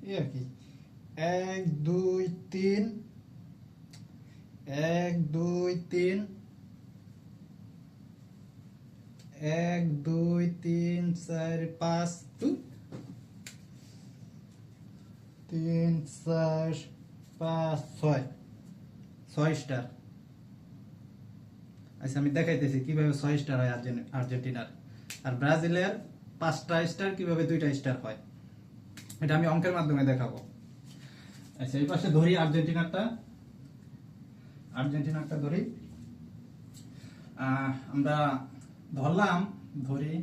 এই আর কি 1 2 3 1 2 3 1 2 3 4 5 3 4 5 6 6 স্টার। আচ্ছা আমি দেখাইতেছি কিভাবে 6 স্টার হয় আর্জেন্টিনার, আর ব্রাজিলের 5টা স্টার কিভাবে 2টা স্টার হয় এটা আমি অঙ্কের মাধ্যমে দেখাবো। আচ্ছা এই পাশে ধরি আর্জেন্টিনারটা ধরি, আমরা ধরি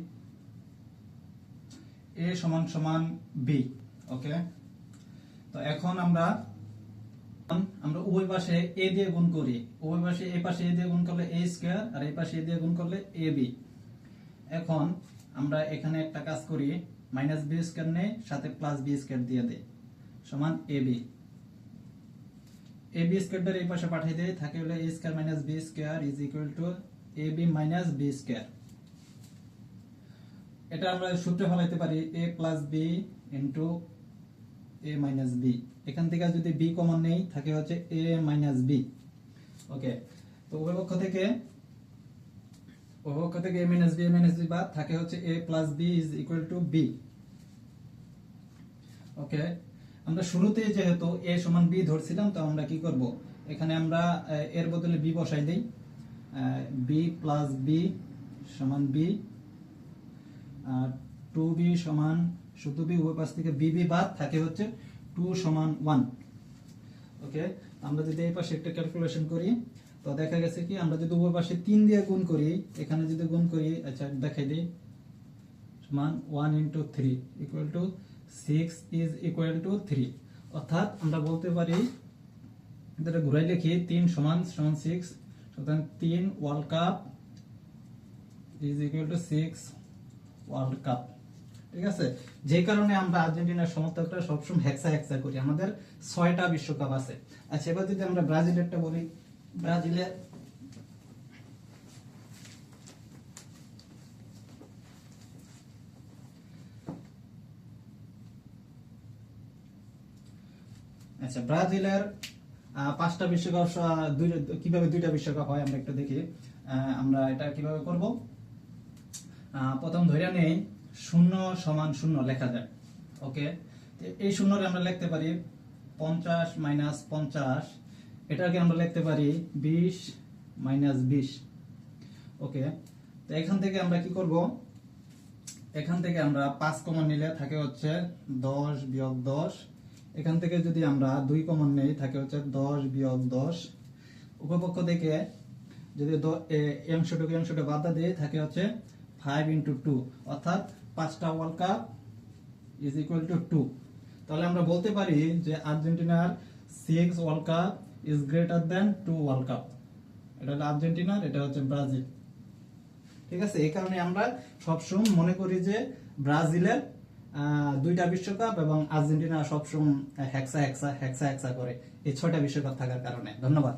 a সমান সমান b। ওকে, তো এখন আমরা উভয় পাশে a দিয়ে গুণ করি, উভয় পাশে এই পাশে a দিয়ে গুণ করলে a স্কয়ার আর এই পাশে a দিয়ে গুণ করলে ab। এখন আমরা এখানে একটা কাজ করি, মাইনাস b স্কয়ার নেই সাথে প্লাস b স্কয়ার দিয়ে দেই সমান ab। ab স্কয়ারটা এই পাশে পাঠিয়ে দেই, থাকে হলো a square minus b square is equal to ab minus b square. এটা আমরা সূত্রে ফলাইতে পারি a plus b into a minus b। এখান থেকে যদি b কমন নেই থাকে হচ্ছে a মাইনাস b। ওকে, তো উভয় পক্ষ থেকে a মাইনাস b বাদ থাকে হচ্ছে a plus b is equal to b। ওকে, আমরা শুরুতে যেহেতু a সমান b ধরছিলাম, তো আমরা কি করব, এখানে আমরা এর বদলে b বসাই দেই, b প্লাস b সমান b, আর 2b সমান শুধু b, উভয় পাশ থেকে bb বাদ থাকে হচ্ছে 2 সমান 1। ওকে, আমরা যদি এই পাশে একটা ক্যালকুলেশন করি তো দেখা গেছে কি আমরা যদি উভয় পাশে 3 দিয়ে গুণ করি, এখানে যদি গুণ করি, আচ্ছা দেখাই দেই, সমান 1 into 3 equal to 6 is equal to 3। অর্থাৎ আমরা বলতে পারি, এটা ঘুরাই লিখি, 3 সমান 6, সুতরাং 3 world cup is equal to 6 world cup. ঠিক আছে, যে কারণে আমরা আর্জেন্টিনার সমর্থকরা সবসময় হেক্সা করি, আমাদের 6টা বিশ্বকাপ আছে। আচ্ছা এবার যদি আমরা ব্রাজিলেরটা বলি, ব্রাজিলের আচ্ছা ব্রাজিলের 5টা বিশ্বকাপ, কিভাবে 2টা বিশ্বকাপ হয় আমরা একটু দেখি। আমরা এটা কিভাবে করব, প্রথম ধরে নেই 0 সমান 0 লেখা যায়। ওকে, এই 0 আমরা লিখতে পারি 50 মাইনাস 50, এটাকে আমরা লিখতে পারি 20 মাইনাস 20। ওকে, তো এখান থেকে আমরা কি করব, এখান থেকে আমরা 5 কমন নিলে থাকে হচ্ছে 10 বিয়োগ 10, এখান থেকে যদি আমরা 2 কমন নেই থাকে হচ্ছে 10 বিয়োগ 10, উপপক্ষ থেকে যদি অংশটা বাদ দিয়ে থাকে হচ্ছে 5 into 2, অর্থাৎ 5টা world cup is equal to 2। তাহলে আমরা বলতে পারি যে আর্জেন্টিনার 6 world cup is greater than 2 world cup. এটা হলো আর্জেন্টিনার, এটা হচ্ছে ব্রাজিল। ঠিক আছে, এই কারণে আমরা সবসময় মনে করি যে ব্রাজিলের 2টা বিশ্বকাপ এবং আর্জেন্টিনা সবসময় হেক্সা করে, এই 6টা বিশ্বকাপ থাকার কারণে। ধন্যবাদ।